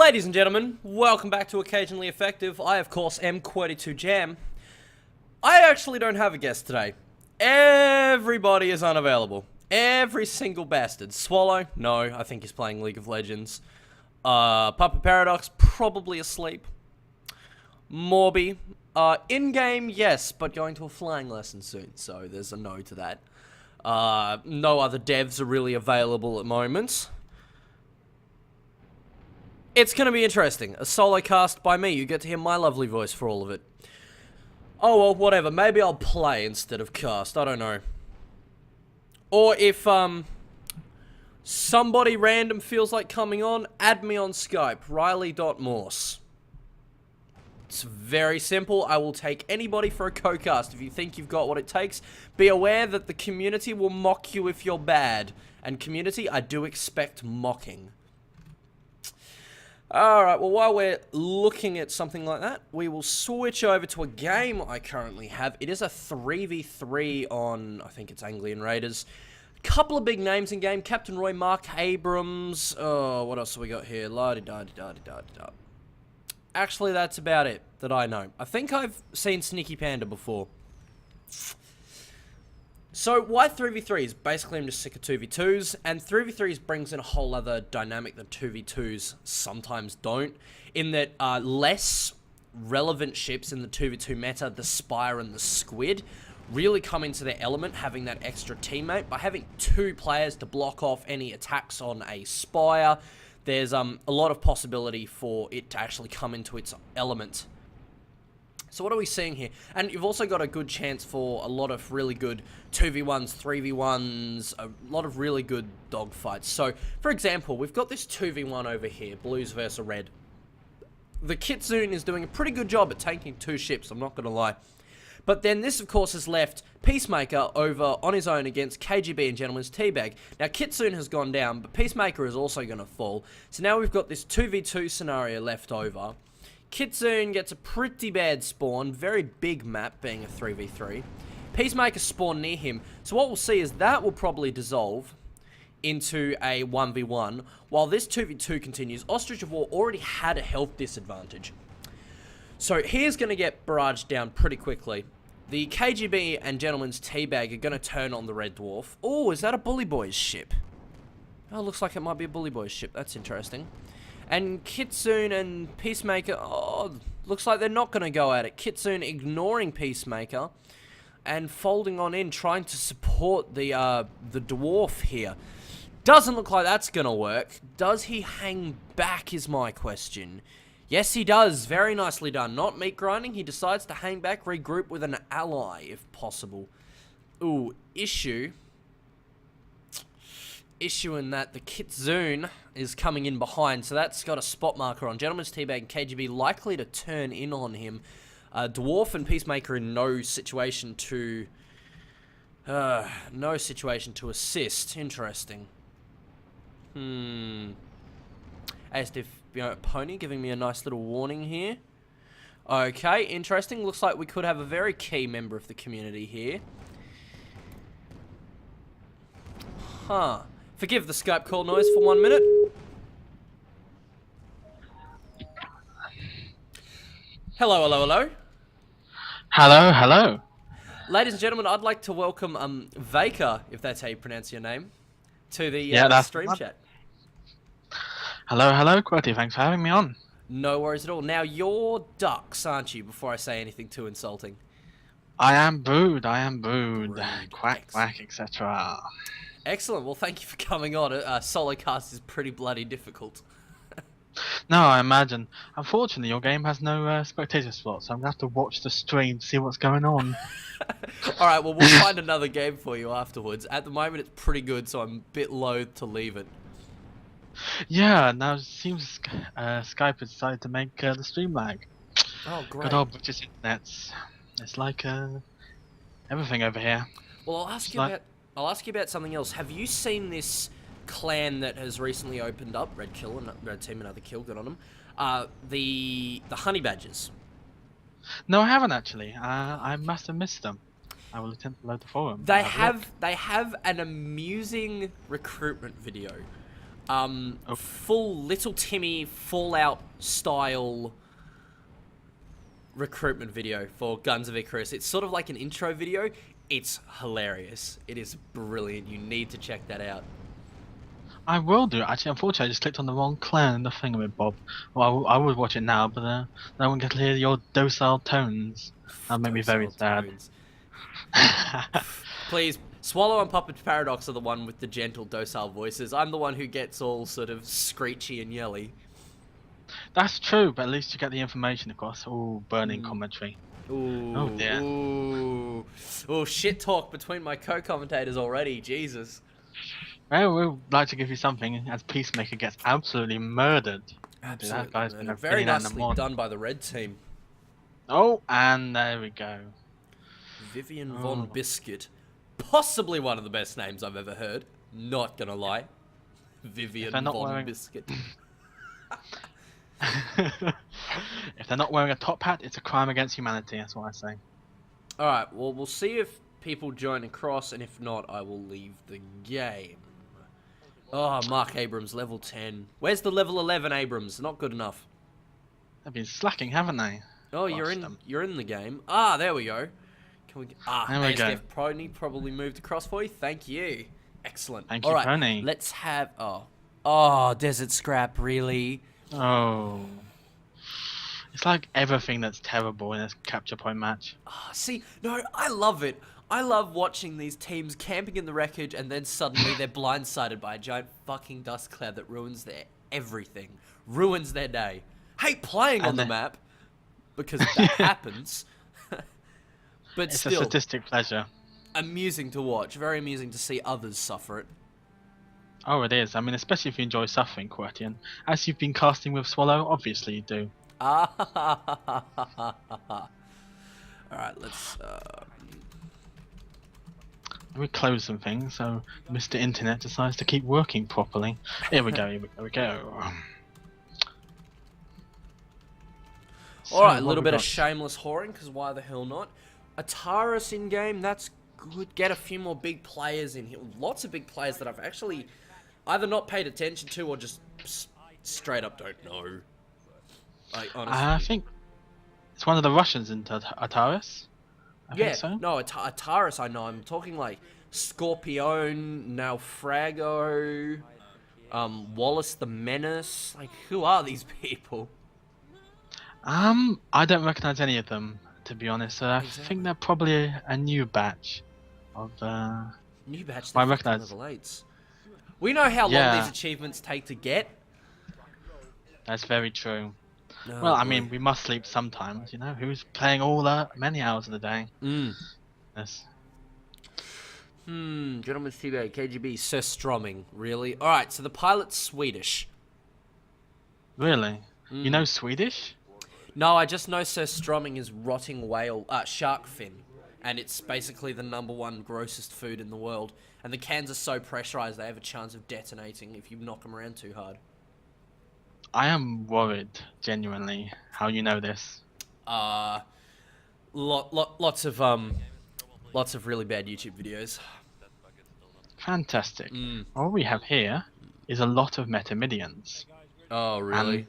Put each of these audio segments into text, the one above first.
Ladies and gentlemen, welcome back to Occasionally Effective. I, of course, am Qwerty2Jam. I actually don't have a guest today. Everybody is unavailable. Every single bastard. Swallow? No, I think he's playing League of Legends. Papa Paradox? Probably asleep. Morby? In-game, yes, but going to a flying lesson soon, so there's a no to that. No other devs are really available at the moment. It's going to be interesting. A solo cast by me. You get to hear my lovely voice for all of it. Oh, well, whatever. Maybe I'll play instead of cast. I don't know. Or if, somebody random feels like coming on, add me on Skype. Riley.morse. It's very simple. I will take anybody for a co-cast. If you think you've got what it takes, be aware that the community will mock you if you're bad. And community, I do expect mocking. Alright, well, while we're looking at something like that, we will switch over to a game I currently have. It is a 3v3 on, I think it's Anglian Raiders. Couple of big names in game. Captain Roy, Mark Abrams. Oh, what else have we got here? La-di-da-di-da-di-da-di-da. Actually, that's about it that I know. I think I've seen Sneaky Panda before. So, why 3v3s? Basically, I'm just sick of 2v2s, and 3v3s brings in a whole other dynamic that 2v2s sometimes don't, in that less relevant ships in the 2v2 meta, the Spire and the Squid, really come into their element, having that extra teammate. By having two players to block off any attacks on a Spire, there's a lot of possibility for it to actually come into its element. So what are we seeing here? And you've also got a good chance for a lot of really good 2v1s, 3v1s, a lot of really good dogfights. So, for example, we've got this 2v1 over here, Blues versus Red. The Kitsune is doing a pretty good job at tanking two ships, I'm not going to lie. But then this, of course, has left Peacemaker over on his own against KGB and Gentleman's Teabag. Now, Kitsune has gone down, but Peacemaker is also going to fall. So now we've got this 2v2 scenario left over. Kitsune gets a pretty bad spawn, very big map being a 3v3. Peacemaker spawn near him, so what we'll see is that will probably dissolve into a 1v1, while this 2v2 continues. Ostrich of War already had a health disadvantage. So here's going to get barraged down pretty quickly. The KGB and Gentleman's Teabag are going to turn on the Red Dwarf. Oh, is that a Bully Boys ship? Oh, looks like it might be a Bully Boys ship, that's interesting. And Kitsune and Peacemaker, oh, looks like they're not going to go at it. Kitsune ignoring Peacemaker and folding on in, trying to support the dwarf here. Doesn't look like that's going to work. Does he hang back is my question. Yes, he does. Very nicely done. Not meat grinding. He decides to hang back, regroup with an ally if possible. Ooh, issue in that the Kitsune is coming in behind, so that's got a spot marker on. Gentleman's Teabag and KGB likely to turn in on him. Dwarf and Peacemaker in no situation to assist. Interesting. As if, you know, Pony giving me a nice little warning here. Okay, interesting. Looks like we could have a very key member of the community here. Huh. Forgive the Skype call noise for 1 minute. Hello, hello, hello. Hello, hello. Ladies and gentlemen, I'd like to welcome Veyka, if that's how you pronounce your name, to the stream chat. Hello, hello, Qwerty. Thanks for having me on. No worries at all. Now, you're ducks, aren't you, before I say anything too insulting? I am booed, Rude. Quack, quack, etc. Excellent. Well, thank you for coming on. Solo cast is pretty bloody difficult. No, I imagine. Unfortunately, your game has no spectator slot, so I'm going to have to watch the stream to see what's going on. Alright, well, we'll find another game for you afterwards. At the moment, it's pretty good, so I'm a bit loath to leave it. Yeah, now it seems Skype has decided to make the stream lag. Oh, great. Good old British internets. It's like everything over here. Well, I'll ask you about something else. Have you seen this clan that has recently opened up? Red team, another kill, good on them. The Honey Badgers. No, I haven't actually. I must have missed them. I will attempt to load the forum. They have an amusing recruitment video. Full Little Timmy Fallout style recruitment video for Guns of Icarus. It's sort of like an intro video. It's hilarious. It is brilliant. You need to check that out. I will do. Actually, unfortunately, I just clicked on the wrong clan in the thingamabob. Well, I would watch it now, but no one can hear your docile tones. That made me very sad. Please, Swallow and Puppet Paradox are the one with the gentle, docile voices. I'm the one who gets all sort of screechy and yelly. That's true, but at least you get the information across. Ooh, burning commentary. Ooh, oh dear. Ooh, shit talk between my co-commentators already. Jesus. Well, we'd like to give you something as Peacemaker gets absolutely murdered. Absolutely. That guy's been Very nicely done by the red team. Oh, and there we go. Vivian Von Biscuit. Possibly one of the best names I've ever heard. Not gonna lie. Vivian Von Biscuit. If they're not wearing a top hat, it's a crime against humanity, that's what I say. Alright, well, we'll see if people join across, and if not, I will leave the game. Oh, Mark Abrams, level 10. Where's the level 11 Abrams? Not good enough. They've been slacking, haven't they? Oh, you're in the game. Ah, there we go. Can we? There we go. Pony probably moved across for you. Thank you. Excellent. Thank you, Pony. Let's have. Oh, Desert Scrap. Really? Oh. It's like everything that's terrible in a capture point match. See, no, I love it. I love watching these teams camping in the wreckage and then suddenly they're blindsided by a giant fucking dust cloud that ruins their everything. Ruins their day. Hate playing on the map because that happens. But it's still, a sadistic pleasure. Amusing to watch. Very amusing to see others suffer it. Oh, it is. I mean, especially if you enjoy suffering, Quetian. As you've been casting with Swallow, obviously you do. Alright, let's... Let me close some things so Mr. Internet decides to keep working properly. Here we go, here we go. Alright, a little bit of shameless whoring, because why the hell not? Icarus in-game, that's good. Get a few more big players in here. Lots of big players that I've actually either not paid attention to or just straight up don't know. I think it's one of the Russians in Icarus. I think so. No, Icarus I know. I'm talking like Scorpion, Naufrago, Wallace the Menace. Like, who are these people? I don't recognize any of them, to be honest. I think they're probably a new batch of new batch. I recognize level 8s. We know how long these achievements take to get. That's very true. No, well, I mean, we must sleep sometimes, you know. Who's playing all the many hours of the day? Yes. Gentleman CBA, KGB, Sir Stromming. Really? Alright, so the pilot's Swedish. Really? You know Swedish? No, I just know Sir Stromming is rotting whale, shark fin. And it's basically the #1 grossest food in the world. And the cans are so pressurized they have a chance of detonating if you knock them around too hard. I am worried, genuinely. How you know this? Lots of really bad YouTube videos. Fantastic. All we have here is a lot of Metamidians. Oh, really? And,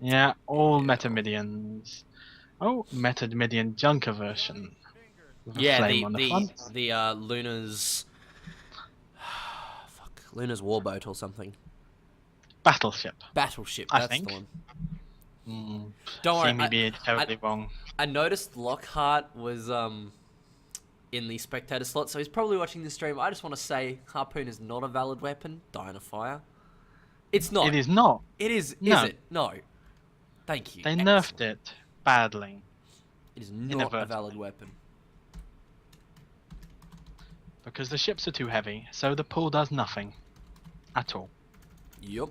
yeah, all Metamidians. Oh, Metamidian Junker version. With a flame on the front. The Luna's... fuck, Luna's warboat or something. Battleship. Battleship, I that's think. the one. Don't worry, me being terribly wrong. I noticed Lockhart was in the spectator slot, so he's probably watching this stream. I just want to say, Harpoon is not a valid weapon. Dynafire. It's not. It is not. It is. No. Is it? No. Thank you. They nerfed it badly. It is not a valid weapon. Because the ships are too heavy, so the pull does nothing. At all. Yup.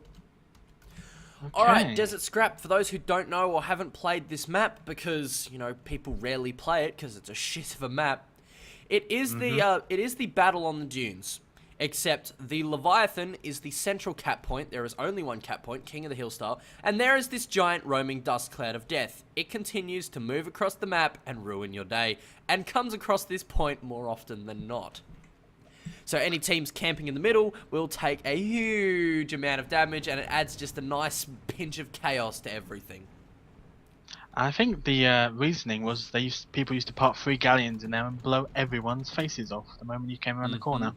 Okay. Alright, Desert Scrap, for those who don't know or haven't played this map, because, you know, people rarely play it because it's a shit of a map, it is the battle on the dunes. Except the Leviathan is the central cap point. There is only one cap point, King of the Hill style, and there is this giant roaming dust cloud of death. It continues to move across the map and ruin your day, and comes across this point more often than not. So any teams camping in the middle will take a huge amount of damage, and it adds just a nice pinch of chaos to everything. I think the reasoning was people used to park 3 galleons in there and blow everyone's faces off the moment you came around the corner.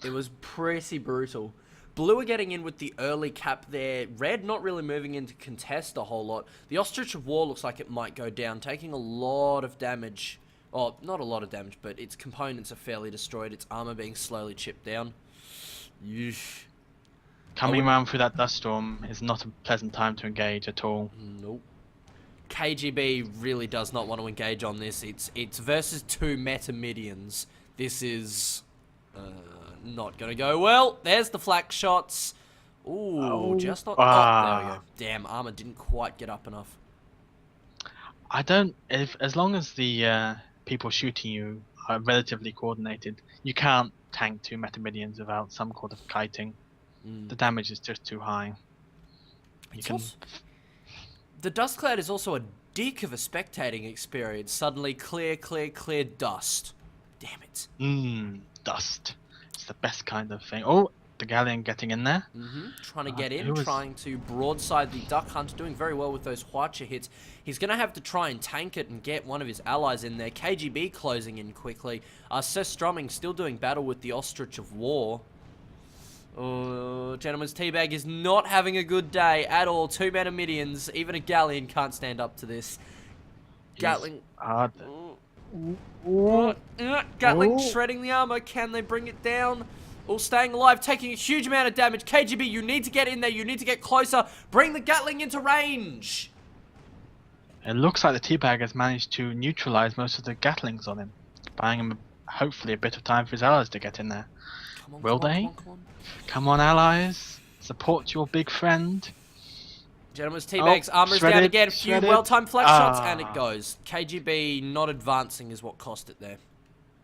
It was pretty brutal. Blue are getting in with the early cap there. Red not really moving in to contest a whole lot. The Ostrich of War looks like it might go down, taking a lot of damage. Well, not a lot of damage, but its components are fairly destroyed. Its armor being slowly chipped down. Yeesh. Coming around through that dust storm is not a pleasant time to engage at all. Nope. KGB really does not want to engage on this. It's versus 2 Metamidians. This is not going to go well. There's the flak shots. Ooh, just not... Oh, there we go. Damn, armor didn't quite get up enough. As long as the people shooting you are relatively coordinated, you can't tank 2 Metamidians without some sort of kiting. The damage is just too high. The dust cloud is also a dick of a spectating experience. Suddenly clear dust. Damn it. Dust. It's the best kind of thing. Oh, the galleon getting in there. Trying to get in, trying to broadside the Duck Hunter, doing very well with those Huacha hits. He's going to have to try and tank it and get one of his allies in there. KGB closing in quickly. Seth Strumming still doing battle with the Ostrich of War. Oh, Gentleman's Teabag is not having a good day at all. 2 Metamidians, even a Galleon can't stand up to this. Gatling... Gatling shredding the armor. Can they bring it down? All staying alive, taking a huge amount of damage. KGB, you need to get in there. You need to get closer. Bring the Gatling into range. It looks like the Teabag has managed to neutralize most of the Gatlings on him, buying him hopefully a bit of time for his allies to get in there. Will they? Come on, allies. Support your big friend. Gentleman's Teabag's armor is down again. A few well-timed flash shots, and it goes. KGB not advancing is what cost it there.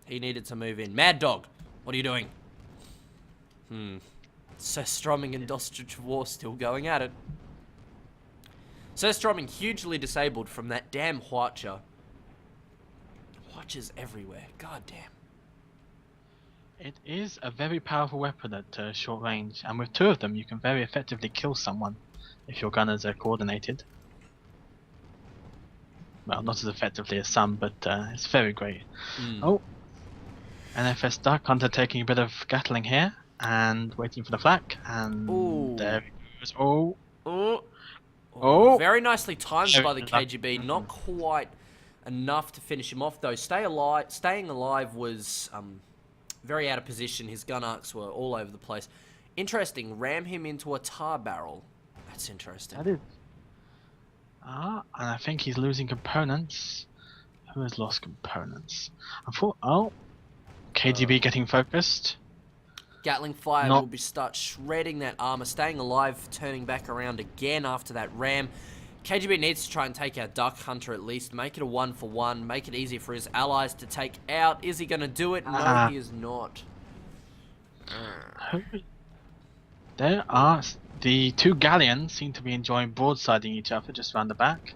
He needed to move in. Mad Dog, what are you doing? Sir Strumming and Ostrich of War still going at it. Sir Strumming hugely disabled from that damn Huacha. Huachas everywhere. God damn. It is a very powerful weapon at short range, and with 2 of them you can very effectively kill someone if your gunners are coordinated. Well, not as effectively as some, but it's very great. Oh, NFS Duck Hunter taking a bit of Gatling here, and waiting for the flak, and there it goes. Oh! Very nicely timed by the KGB, not quite enough to finish him off though. Staying alive was... very out of position. His gun arcs were all over the place. Interesting. Ram him into a tar barrel. That's interesting. That is. And I think he's losing components. Who has lost components? KGB getting focused. Gatling fire will start shredding that armor. Staying alive, turning back around again after that ram. KGB needs to try and take out Duck Hunter at least. Make it a 1-for-1. Make it easy for his allies to take out. Is he going to do it? No, he is not. There are... The 2 galleons seem to be enjoying broadsiding each other just round the back.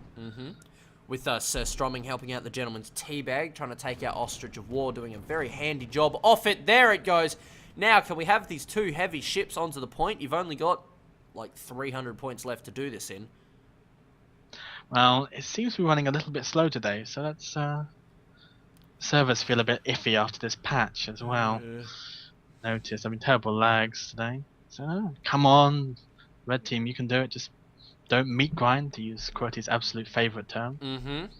With Sir Strumming helping out the Gentleman's Teabag, trying to take out Ostrich of War, doing a very handy job off it. There it goes. Now, can we have these 2 heavy ships onto the point? You've only got, like, 300 points left to do this in. Well, it seems to be running a little bit slow today, so that's servers feel a bit iffy after this patch as well. Notice, terrible lags today. So, come on, red team, you can do it. Just don't meat grind, to use Qwerty's absolute favourite term.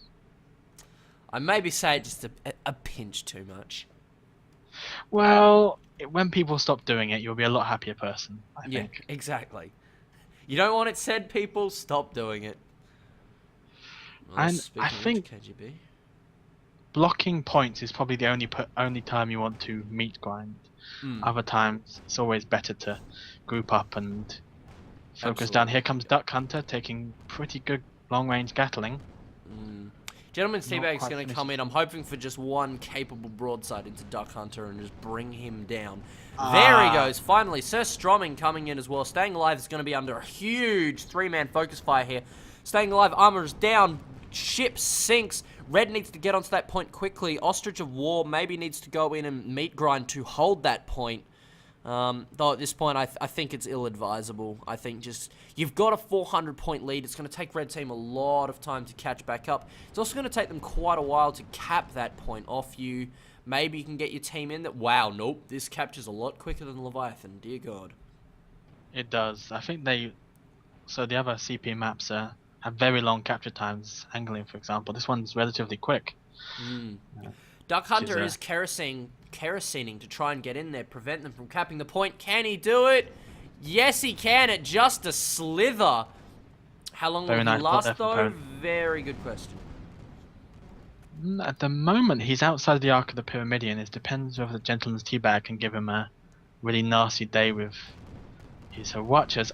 I maybe say it just a pinch too much. Well, when people stop doing it, you'll be a lot happier person, I think. Exactly. You don't want it said, people, stop doing it. And I think KGB. Blocking points is probably the only time you want to meat grind. Other times, it's always better to group up and focus down. Here comes Duck Hunter, taking pretty good long-range Gatling. Gentleman's Teabag's going to come in. I'm hoping for just 1 capable broadside into Duck Hunter and just bring him down. There he goes. Finally, Sir Strumming coming in as well. Staying alive is going to be under a huge 3-man focus fire here. Staying alive, armor is down. Ship sinks. Red needs to get onto that point quickly. Ostrich of War maybe needs to go in and meat grind to hold that point. Though at this point, I think it's ill-advisable. I think just, you've got a 400-point lead. It's going to take Red Team a lot of time to catch back up. It's also going to take them quite a while to cap that point off you. Maybe you can get your team in that. Wow, nope. This captures a lot quicker than Leviathan. Dear God. It does. I think so the other CP maps have very long capture times. Angling, for example. This one's relatively quick. Duck Hunter is kerosining to try and get in there, prevent them from capping the point. Can he do it? Yes, he can. At just a slither. How long will he last, though? Very good question. At the moment, he's outside the Arc of the Pyramidion. It depends whether the Gentleman's Teabag can give him a really nasty day with his Watchers.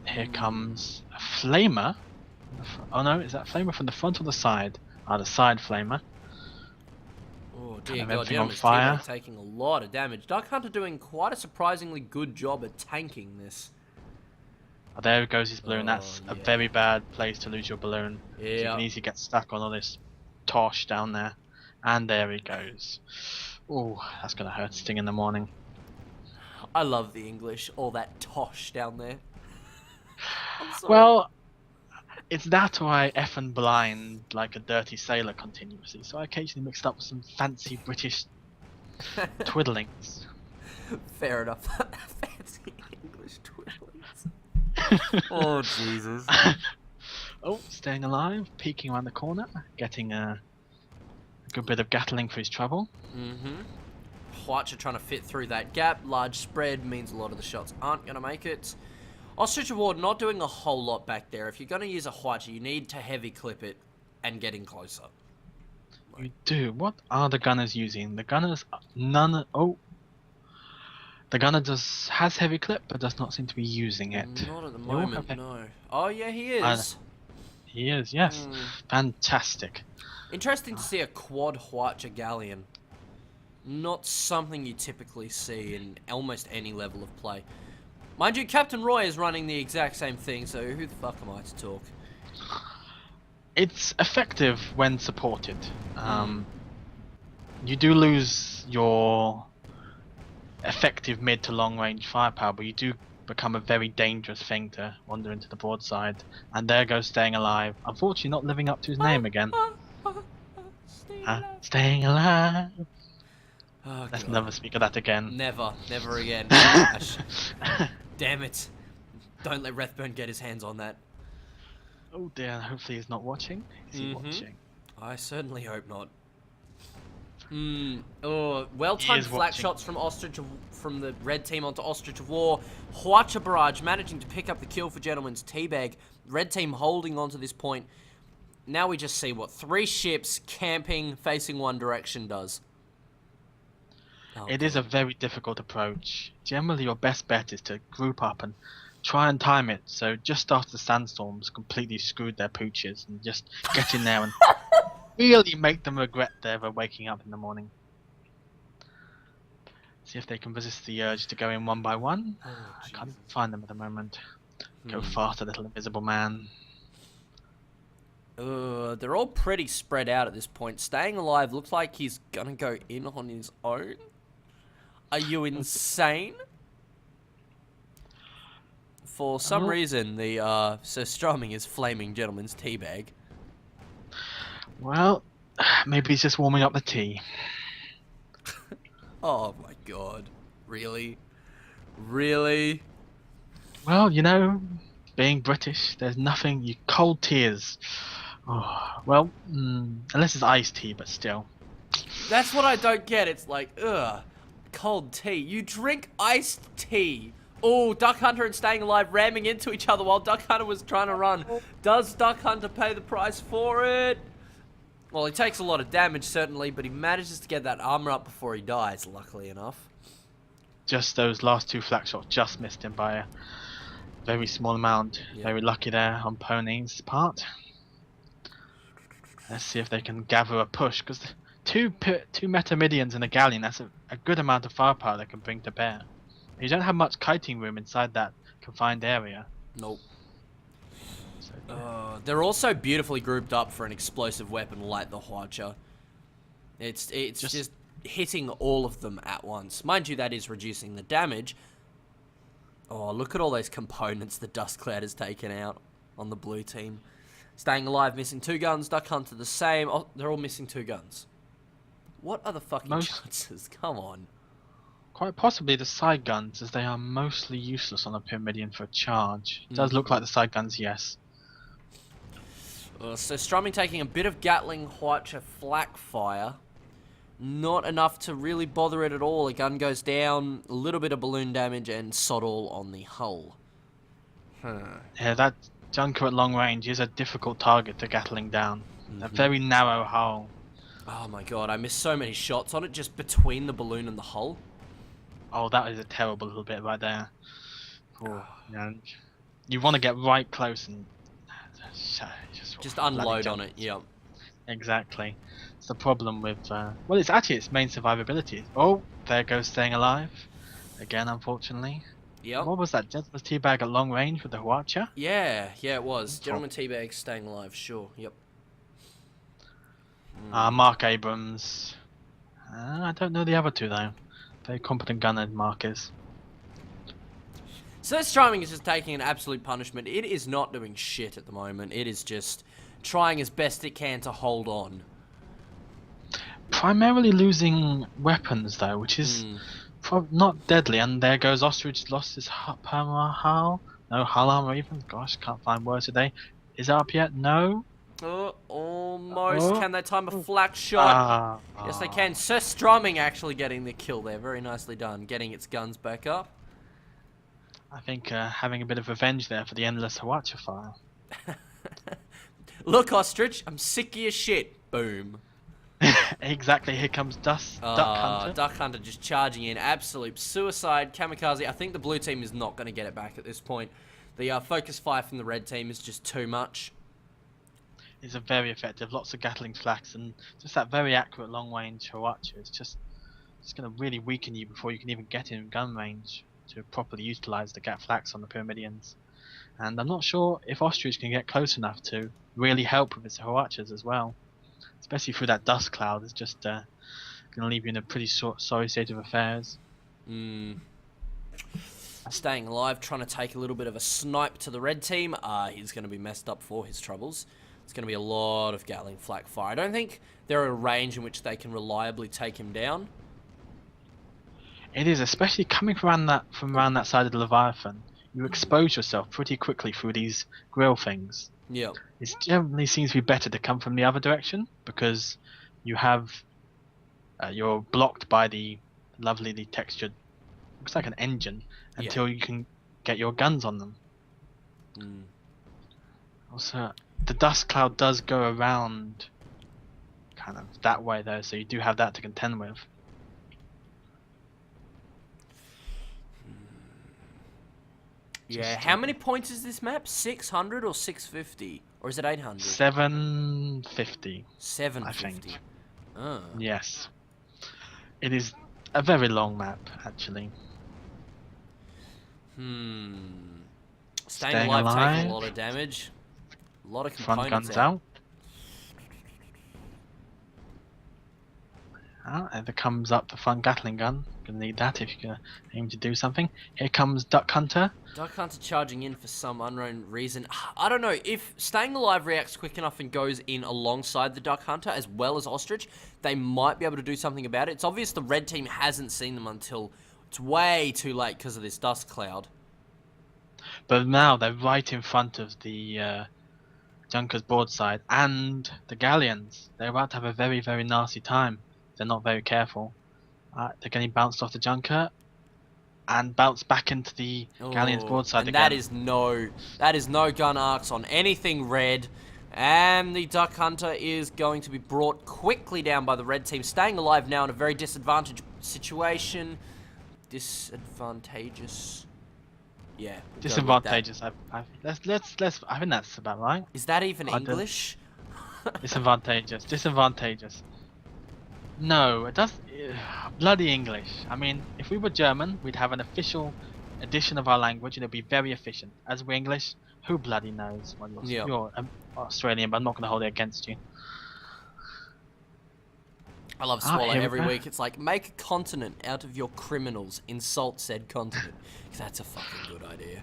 Here comes a Flamer. Oh no, is that Flamer from the front or the side? The side Flamer. Oh dear God, Gentleman's Teabag taking a lot of damage. Duck Hunter doing quite a surprisingly good job at tanking this. Oh, there goes his balloon. That's a very bad place to lose your balloon. Yeah. So you can easily get stuck on all this tosh down there. And there he goes. Oh, that's going to hurt Sting in the morning. I love the English. All that tosh down there. I'm sorry. Well, it's that or I effing blind like a dirty sailor continuously. So I occasionally mix it up with some fancy British twiddlings. Fair enough. Fancy English twiddlings. Oh, Jesus. Oh, staying alive, peeking around the corner, getting a good bit of Gatling for his trouble. Watcher trying to fit through that gap. Large spread means a lot of the shots aren't going to make it. Ostrich Award not doing a whole lot back there. If you're going to use a Watcher, you need to heavy clip it and get in closer. You do. What are the gunners using? The gunners, none. Oh, the gunner has heavy clip, but does not seem to be using it. Not at the moment, no. Oh yeah, he is. He is, yes. Fantastic. Interesting to see a quad Watcher galleon. Not something you typically see in almost any level of play. Mind you, Captain Roy is running the exact same thing, so who the fuck am I to talk? It's effective when supported. You do lose your effective mid to long range firepower, but you do become a very dangerous thing to wander into the broadside. And there goes Staying Alive. Unfortunately not living up to his name again. Staying alive. Oh, Let's never speak of that again. Never again. Damn it. Don't let Rathburn get his hands on that. Oh dear, hopefully he's not watching. Is he watching? I certainly hope not. Oh, well-timed flat shots from from the red team onto Ostrich of War. Huacha Barrage managing to pick up the kill for Gentleman's Teabag. Red team holding on to this point. Now we just see what 3 ships camping facing one direction does. It is a very difficult approach. Generally your best bet is to group up and try and time it, so just after the sandstorms completely screwed their pooches, and just get in there and really make them regret their ever waking up in the morning. See if they can resist the urge to go in one by one. I can't find them at the moment. Go faster, little invisible man. They're all pretty spread out at this point. Staying Alive looks like he's gonna go in on his own. Are you insane? For some reason, the Sir Strumming is flaming Gentleman's Teabag. Well, maybe he's just warming up the tea. Oh my God. Really? Really? Well, you know, being British, there's nothing, cold tears. Oh, well, unless it's iced tea, but still. That's what I don't get. It's like, cold tea. You drink iced tea. Oh, Duck Hunter and Staying Alive ramming into each other while Duck Hunter was trying to run. Does Duck Hunter pay the price for it? Well, he takes a lot of damage, certainly, but he manages to get that armor up before he dies, luckily enough. Just those last 2 flak shots just missed him by a very small amount. Yep. Very lucky there on Pony's part. Let's see if they can gather a push, because two Metamidians and a Galleon, that's a good amount of firepower they can bring to bear. You don't have much kiting room inside that confined area. Nope. So They're also beautifully grouped up for an explosive weapon like the Hwacha. It's just hitting all of them at once. Mind you, that is reducing the damage. Oh, look at all those components the Dust Cloud has taken out on the blue team. Staying alive, missing 2 guns. Duck Hunter the same. Oh, they're all missing 2 guns. What are the fucking chances? Come on. Quite possibly the side guns, as they are mostly useless on a Pyramidion for a charge. It does look like the side guns, yes. So Strumming taking a bit of Gatling Hwacha flak fire. Not enough to really bother it at all. A gun goes down, a little bit of balloon damage, and sod all on the hull. Yeah, that Junker at long range is a difficult target to Gatling down. A very narrow hull. Oh my god, I missed so many shots on it just between the balloon and the hull. Oh, that is a terrible little bit right there. Oh, yeah. You want to get right close and just unload on it, yeah. Exactly. It's the problem with, well, it's actually its main survivability. Oh, there goes Staying Alive. Again, unfortunately. Yep. What was that? Gentleman's Teabag at long range with the Hwacha? Yeah, it was. Gentleman Teabag Staying Alive, sure, yep. Mark Abrams. I don't know the other 2 though. Very competent gunner, Mark is. So Strumming is just taking an absolute punishment. It is not doing shit at the moment. It is just trying as best it can to hold on. Primarily losing weapons though, which is not deadly. And there goes Ostrich, lost his hull. No hull armor even. Gosh, can't find words today. Is it up yet? No. Almost. Can they time a flak shot? Yes, they can. Sir Strumming actually getting the kill there. Very nicely done. Getting its guns back up. I think having a bit of revenge there for the endless Hwacha fire. Look, Ostrich, I'm sick of your shit. Boom. Exactly. Here comes Duck Hunter. Duck Hunter just charging in. Absolute suicide. Kamikaze. I think the blue team is not going to get it back at this point. The focus fire from the red team is just too much. It's a very effective. Lots of Gatling flaks and just that very accurate long range Hwacha. It's just going to really weaken you before you can even get in gun range to properly utilize the Gat flaks on the Pyramidions. And I'm not sure if Ostrich can get close enough to really help with its Hwachas as well. Especially through that dust cloud. It's just going to leave you in a pretty sorry state of affairs. Staying alive, trying to take a little bit of a snipe to the red team. He's going to be messed up for his troubles. It's going to be a lot of Gatling flak fire. I don't think they're at a range in which they can reliably take him down. It is, especially coming from around that side of the Leviathan. You expose yourself pretty quickly through these grill things. Yeah. It generally seems to be better to come from the other direction because you have you're blocked by the lovely textured, looks like an engine, until you can get your guns on them. Also, the dust cloud does go around kind of that way though, so you do have that to contend with. Yeah, how many points is this map? 600 or 650? Or is it 800? 750. 750. I think. Yes. It is a very long map, actually. Staying alive, taking a lot of damage. A lot of components Front guns out. And there comes up the front Gatling gun. Gonna need that if you're gonna aim to do something. Here comes Duck Hunter. Duck Hunter charging in for some unknown reason. I don't know, if Staying Alive reacts quick enough and goes in alongside the Duck Hunter as well as Ostrich, they might be able to do something about it. It's obvious the red team hasn't seen them until it's way too late because of this dust cloud. But now they're right in front of the Junker's broadside and the galleons. They're about to have a very, very nasty time. They're not very careful. They're getting bounced off the Junker and bounced back into the galleon's broadside and again. that is no gun arcs on anything red. And the Duck Hunter is going to be brought quickly down by the red team. Staying alive now in a very disadvantaged situation. Disadvantageous. Yeah. Disadvantageous. Let's. I think that's about right. Is that even English? Disadvantageous. Disadvantageous. No, it does. Bloody English. I mean, if we were German, we'd have an official addition of our language, and it'll be very efficient. As we're English, who bloody knows? Well, Yeah. you're Australian, but I'm not going to hold it against you. I love Swallow here we every go. week. It's like, make a continent out of your criminals. Insult said continent. That's a fucking good idea.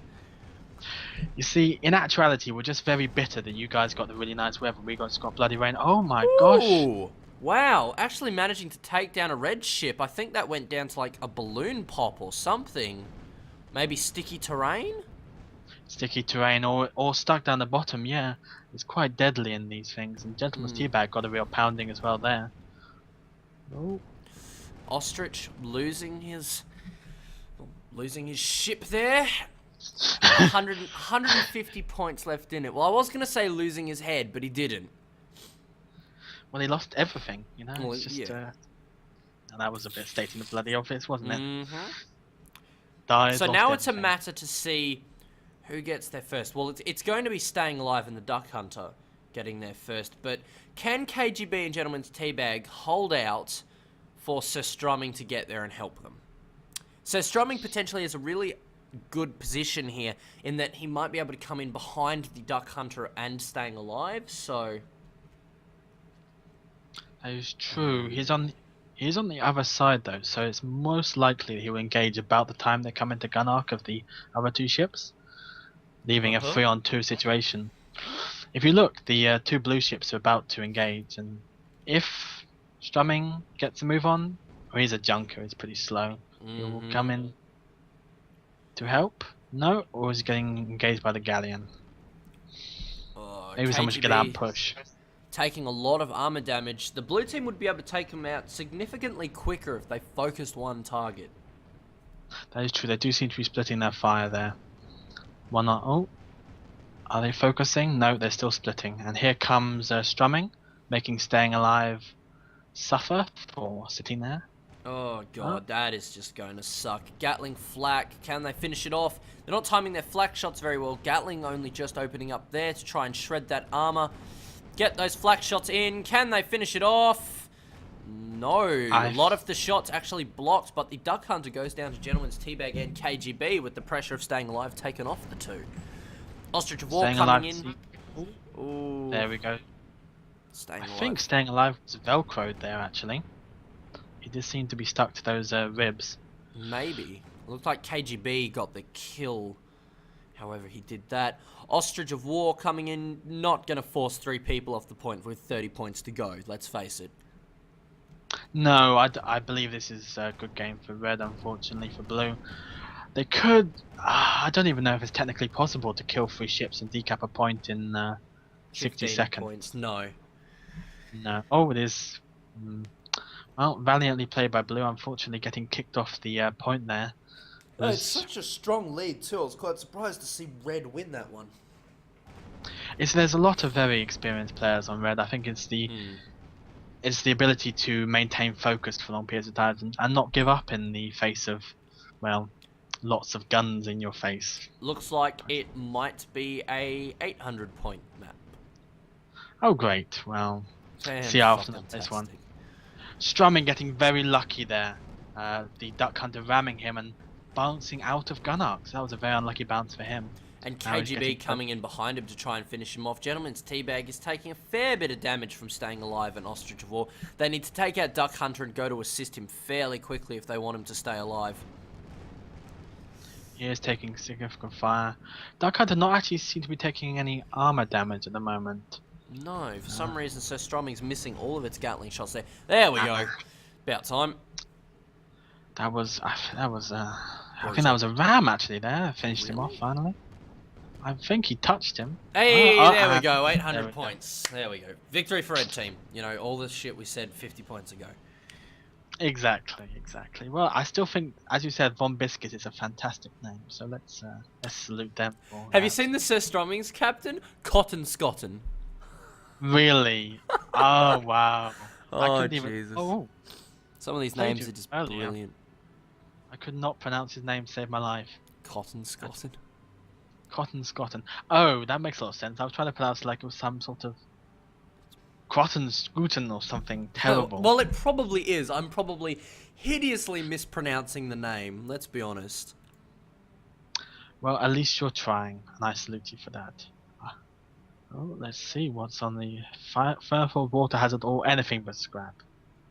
You see, in actuality, we're just very bitter that you guys got the really nice weather. We got bloody rain. Oh my gosh! Ooh, wow, actually managing to take down a red ship. I think that went down to like a balloon pop or something. Maybe sticky terrain? Sticky terrain or stuck down the bottom. Yeah, it's quite deadly in these things. And Gentleman's Teabag got a real pounding as well there. Oh. Ostrich losing his ship there. 150 points left in it. Well, I was going to say losing his head, but he didn't. Well, he lost everything, you know. Well, it's just, yeah. And that was a bit stating the bloody obvious, wasn't it? Mm-hmm. Died, So lost now it's a everything. matter to see who gets there first. Well, it's going to be Staying Alive and the Duck Hunter getting there first. But can KGB and Gentleman's Teabag hold out for Sir Strumming to get there and help them? So Strumming potentially has a really good position here in that he might be able to come in behind the Duck Hunter and Staying Alive. So That is true. He's on the other side though, so it's most likely that he will engage about the time they come into gun arc of the other two ships, leaving a 3-on-2 situation. If you look, the two blue ships are about to engage, and if Strumming gets a move on, or he's a junker, he's pretty slow, he will come in to help. No, or is he getting engaged by the galleon? Maybe someone should get out and push. Taking a lot of armor damage. The blue team would be able to take him out significantly quicker if they focused one target. That is true. They do seem to be splitting their fire there. One on. Oh, are they focusing? No, they're still splitting. And here comes Strumming, making Staying Alive suffer for sitting there. Oh god, that is just going to suck. Gatling flak, can they finish it off? They're not timing their flak shots very well. Gatling only just opening up there to try and shred that armor. Get those flak shots in. Can they finish it off? No. A lot of the shots actually blocked, but the Duck Hunter goes down to Gentleman's Teabag and KGB with the pressure of Staying Alive taken off the two. Ostrich of War Staying coming Alive. in. Ooh. There we go. Staying I Alive. think Staying Alive was velcroed there actually. He did seem to be stuck to those ribs. Maybe. It looked like KGB got the kill. However, he did that. Ostrich of War coming in, not going to force 3 people off the point with 30 points to go, let's face it. No, I believe this is a good game for red, unfortunately for blue. They could... I don't even know if it's technically possible to kill 3 ships and decap a point in 60 seconds. Points. No. No. Oh, it is. Well, valiantly played by blue, unfortunately getting kicked off the point there. Oh, it's such a strong lead too. I was quite surprised to see red win that one. There's a lot of very experienced players on red. I think it's the ability to maintain focus for long periods of time and not give up in the face of, well, lots of guns in your face. Looks like it might be a 800 point map. Oh great, well, see how often this one. Strumming getting very lucky there. The Duck Hunter ramming him and bouncing out of gun arcs. That was a very unlucky bounce for him. And KGB coming in behind him to try and finish him off. Gentleman's Teabag is taking a fair bit of damage from Staying Alive and Ostrich of War. They need to take out Duck Hunter and go to assist him fairly quickly if they want him to stay alive. He is taking significant fire. Duck Hunter not actually seem to be taking any armor damage at the moment. No, for some reason, so Strumming's missing all of its Gatling shots there. There we go. About time. I think that was a ram actually there. Finished him off finally. I think he touched him. Hey, there we go. 800 points. There we go. Victory for Red Team. You know, all the shit we said 50 points ago. Exactly. Well, I still think, as you said, Von Biscuit is a fantastic name. So let's salute them. Have you seen the Sir Strumming's captain? Cotton Scotton. Really? Oh wow. Oh Jesus. Oh. Some of these names are just brilliant. I could not pronounce his name to save my life. Cotton Scotton. Cotton Scotton. Oh, that makes a lot of sense. I was trying to pronounce it like it was some sort of Cotton Scooten or something terrible. Well, it probably is. I'm probably hideously mispronouncing the name. Let's be honest. Well, at least you're trying, and I salute you for that. Oh, let's see what's on the Firefall Water Hazard or anything but scrap.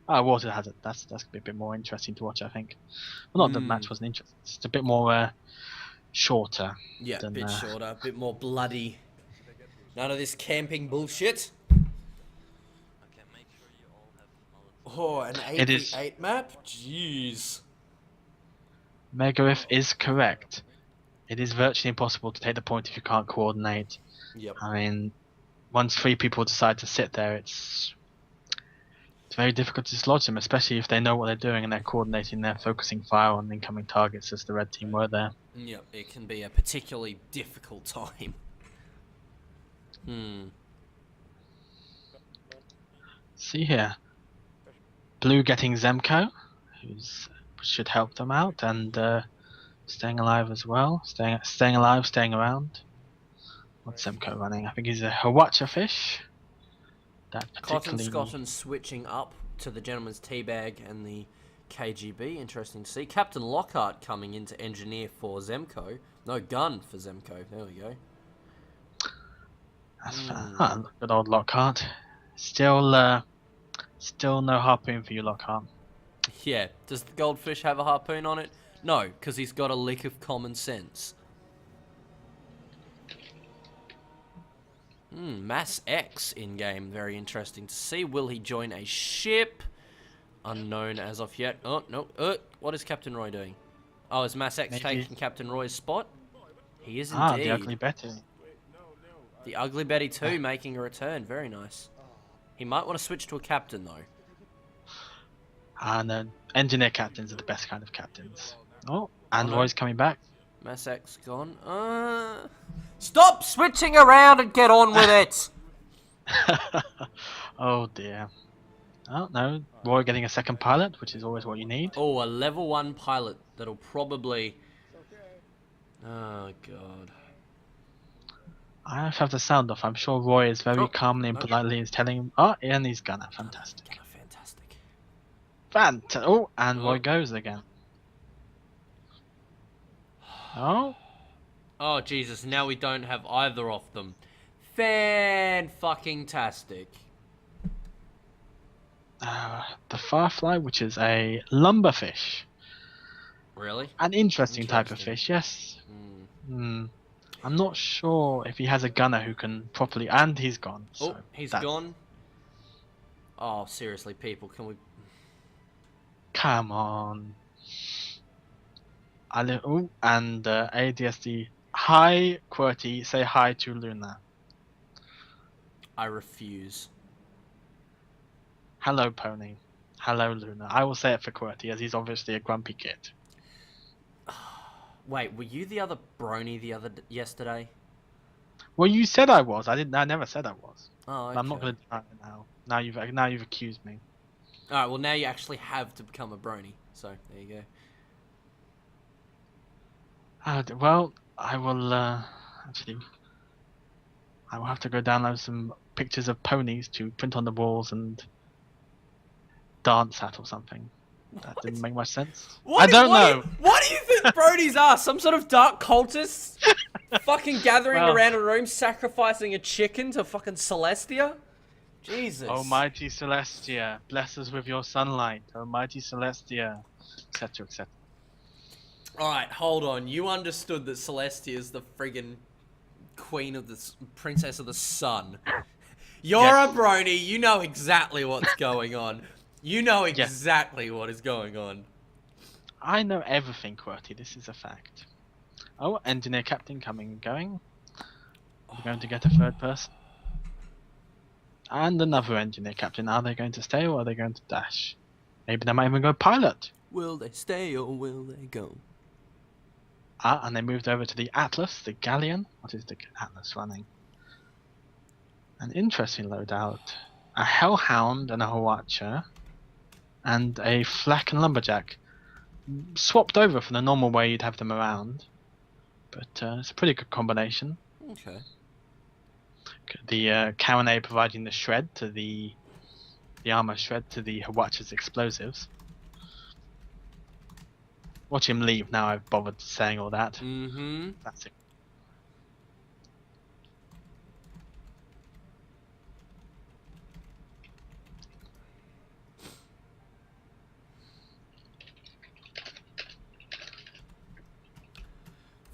Ah, Water Hazard. That's gonna be a bit more interesting to watch, I think. Well, not the match wasn't interesting. It's just a bit more shorter. Yeah, a than, bit shorter, a bit more bloody. None of this camping bullshit. Oh, an 8v8 map? Jeez. Megarith is correct. It is virtually impossible to take the point if you can't coordinate. Yep. I mean, once 3 people decide to sit there, it's very difficult to dislodge them, especially if they know what they're doing and they're coordinating their focusing fire on incoming targets as the red team were there. Yep, it can be a particularly difficult time. See here. Blue getting Zemko, who should help them out, and staying alive as well. Staying alive, staying around. What's Zemko running? I think he's a Hawacha fish. That particularly... Cotton switching up to the Gentleman's Teabag and the KGB. Interesting to see. Captain Lockhart coming into engineer for Zemko. No gun for Zemko. There we go. That's fun. Good old Lockhart. Still no harpoon for you, Lockhart. Yeah. Does the goldfish have a harpoon on it? No, because he's got a lick of common sense. Mass X in-game. Very interesting to see. Will he join a ship? Unknown as of yet. Oh, no. What is Captain Roy doing? Oh, is Mass X taking Captain Roy's spot? He is indeed. The Ugly Betty. The Ugly Betty 2 making a return. Very nice. He might want to switch to a captain, though. And engineer captains are the best kind of captains. Oh, and Roy's coming back. Mass X gone. Stop switching around and get on with it! Oh dear. Oh no, Roy getting a second pilot, which is always what you need. Oh, a level 1 pilot that'll probably... Oh god. I have the sound off. I'm sure Roy is very calmly and politely is telling him, oh, and he's Gunner. Fantastic. Fantastic. Oh, and Roy goes again. Oh. Oh, Jesus. Now we don't have either of them. Fan-fucking-tastic. The Firefly, which is a lumberfish. Really? An interesting type of fish, yes. I'm not sure if he has a gunner who can properly... And he's gone. So he's gone? Oh, seriously, people, can we... Come on. And ADSD. Hi, QWERTY. Say hi to Luna. I refuse. Hello, Pony. Hello, Luna. I will say it for QWERTY, as he's obviously a grumpy kid. Wait, were you the other brony yesterday? Well, you said I was. I never said I was. Oh, okay. I'm not going to deny it now. Now you've accused me. All right. Well, now you actually have to become a brony. So there you go. Well, I will actually. I will have to go download some pictures of ponies to print on the walls and dance at or something. That didn't make much sense. I don't know. What do you think bronies are? Some sort of dark cultists? Fucking gathering around a room, sacrificing a chicken to fucking Celestia? Jesus. Almighty Celestia, bless us with your sunlight. Almighty Celestia, etc., etc. Alright, hold on. You understood that Celestia is the friggin' queen of the princess of the sun. You're a brony. You know exactly what's going on. You know exactly what is going on. I know everything, QWERTY. This is a fact. Oh, engineer captain coming and going. We're going to get a third person. And another engineer captain. Are they going to stay or are they going to dash? Maybe they might even go pilot. Will they stay or will they go? And they moved over to the Atlas, the Galleon. What is the Atlas running? An interesting loadout. A Hellhound and a Hawacha. And a Flak and Lumberjack. Swapped over from the normal way you'd have them around. But it's a pretty good combination. Okay. The Kawane providing the shred to the armor shred to the Hawacha's explosives. Watch him leave now. I've bothered saying all that. Mm-hmm. That's it.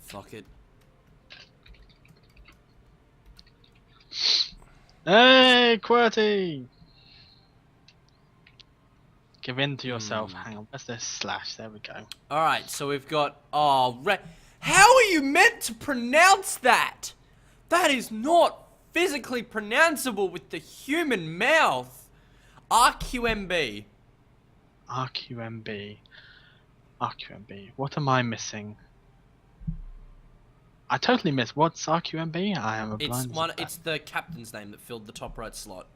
Fuck it. Hey, QWERTY! Give in to yourself. Hang on, where's this slash? There we go. Alright, so we've got... Oh, how are you meant to pronounce that? That is not physically pronounceable with the human mouth. RQMB. RQMB. RQMB. What am I missing? I totally missed. What's RQMB? I am a blind. It's the captain's name that filled the top right slot.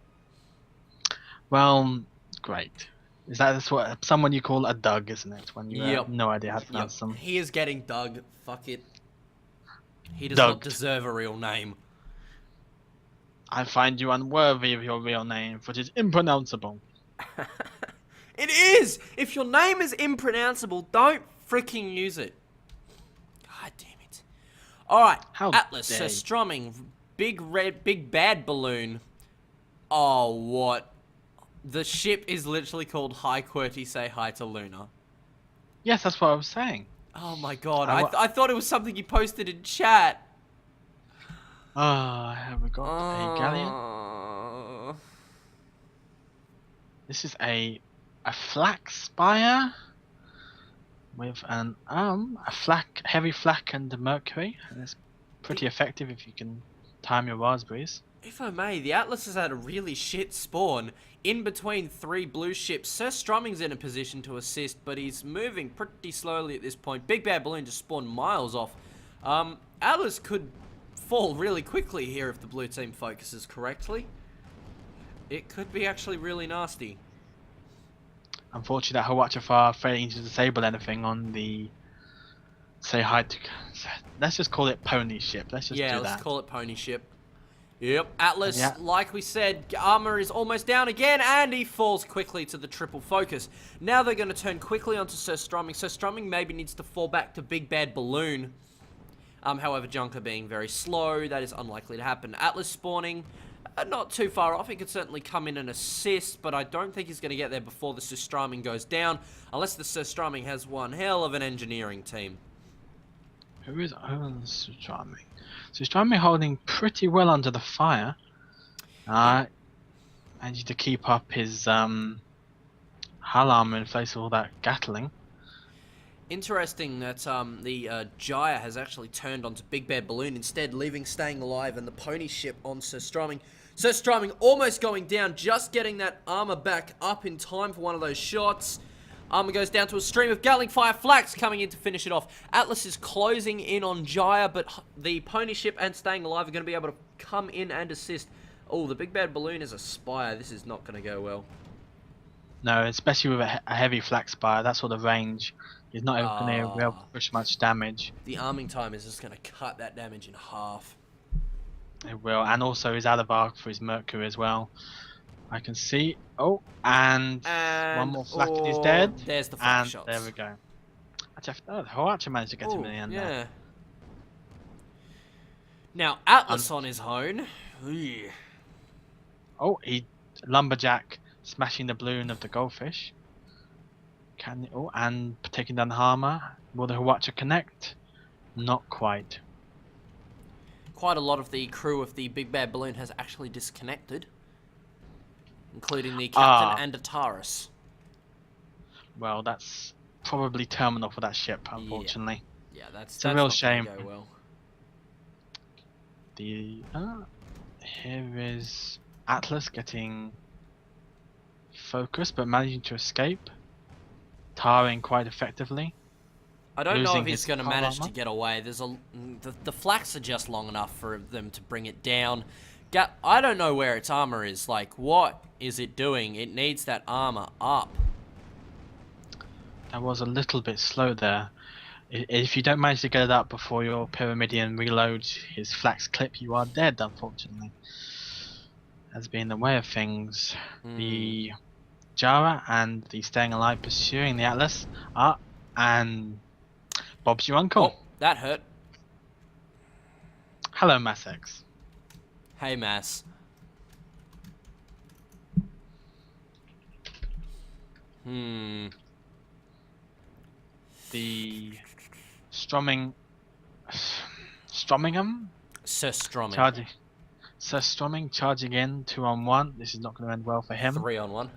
Well, great. That's what someone you call a Doug, isn't it? When you have no idea how to pronounce them. He is getting Doug. Fuck it. He does Doug. not deserve a real name. I find you unworthy of your real name, for it is impronounceable. It is! If your name is impronounceable, don't freaking use it. God damn it. Alright, Atlas, dare you. Strumming, big bad balloon. Oh, what? The ship is literally called Hi QWERTY, Say Hi to Luna. Yes, that's what I was saying. Oh my god, I thought it was something you posted in chat. Have we got a galleon? This is a flak spire with an heavy flak and mercury, and it's pretty effective if you can time your raspberries. If I may, the Atlas has had a really shit spawn in between 3 blue ships. Sir Strumming's in a position to assist, but he's moving pretty slowly at this point. Big Bad Balloon just spawned miles off. Atlas could fall really quickly here if the blue team focuses correctly. It could be actually really nasty. Unfortunately, that Hawachafar failing to disable anything on the say hi to. Let's just call it pony ship. Let's just do that. Let's call it pony ship. Yep, Atlas, like we said, armor is almost down again, and he falls quickly to the triple focus. Now they're going to turn quickly onto Sir Strumming. Sir Strumming maybe needs to fall back to Big Bad Balloon. However, Junker being very slow, that is unlikely to happen. Atlas spawning, not too far off. He could certainly come in and assist, but I don't think he's going to get there before the Sir Strumming goes down, unless the Sir Strumming has one hell of an engineering team. Who is Sir Strumming? So Strumming holding pretty well under the fire. Managed to keep up his hull armor in face of all that Gatling. Interesting that the Jaya has actually turned onto Big Bad Balloon instead, leaving Staying Alive and the pony ship on Sir Strumming. Sir Strumming almost going down, just getting that armor back up in time for one of those shots. Armor goes down to a stream of Gatling Fire Flax coming in to finish it off. Atlas is closing in on Jaya, but the pony ship and Staying Alive are going to be able to come in and assist. Oh, the Big Bad Balloon is a spire. This is not going to go well. No, especially with a heavy flak spire, that sort of range. He's not going to be able to push much damage. The arming time is just going to cut that damage in half. It will, and also he's out of arc for his Mercury as well. I can see. Oh, and one more flak and he's dead. There's the flak shots. There we go. Hoacha managed to get him in the end. Yeah. There. Now Atlas on his own. Oh, he lumberjack smashing the balloon of the goldfish. And taking down the armor. Will the Hawacha connect? Not quite. Quite a lot of the crew of the Big Bad Balloon has actually disconnected, including the captain and Icarus. Well, that's probably terminal for that ship, unfortunately. Yeah, that's a real shame. Go well. Here is Atlas getting focused, but managing to escape. Tarring quite effectively. I don't know if he's going to manage to get away. There's the flaks are just long enough for them to bring it down. I don't know where its armor is. Like, what is it doing? It needs that armor up. That was a little bit slow there. If you don't manage to get it up before your Pyramidian reloads his flax clip, you are dead, unfortunately. Has been the way of things. The Jara and the Staying Alive pursuing the Atlas and Bob's your uncle. Oh, that hurt. Hello, Mass X. Hey, Mass. The Stromingham Sir Stromming. charging. Sir Stromming charging in 2-on-1. This is not going to end well for him. 3-on-1.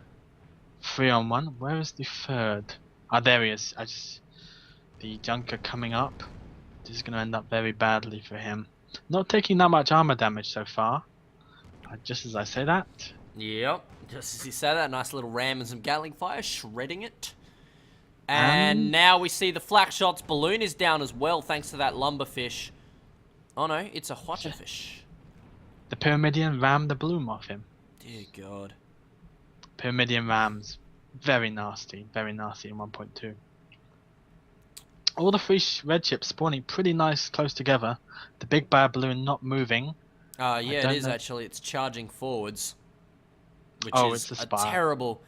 3-on-1. Where is the third? Ah, there he is. The Junker coming up. This is going to end up very badly for him. Not taking that much armor damage so far. Just as I say that. Yep. Just as you say that, nice little ram and some Gatling fire, shredding it. And now we see the flak shots. Balloon is down as well, thanks to that lumberfish. Oh no, it's a Hwatchafish. The Pyramidian rammed the bloom off him. Dear God. Pyramidian rams. Very nasty in 1.2. All the three red ships spawning pretty nice close together. The big bad balloon not moving. Yeah, it is actually. It's charging forwards. Which is it's a a spire. terrible,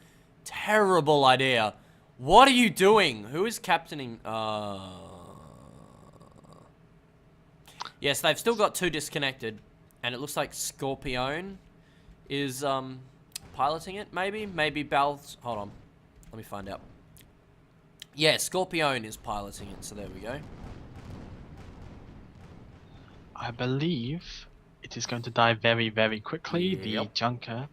terrible idea. What are you doing? Who is captaining? Yes, they've still got 2 disconnected. And it looks like Scorpion is piloting it, maybe? Maybe Bal's... Hold on. Let me find out. Yeah, Scorpion is piloting it, so there we go. I believe it is going to die very, very quickly. Yep. The Junker.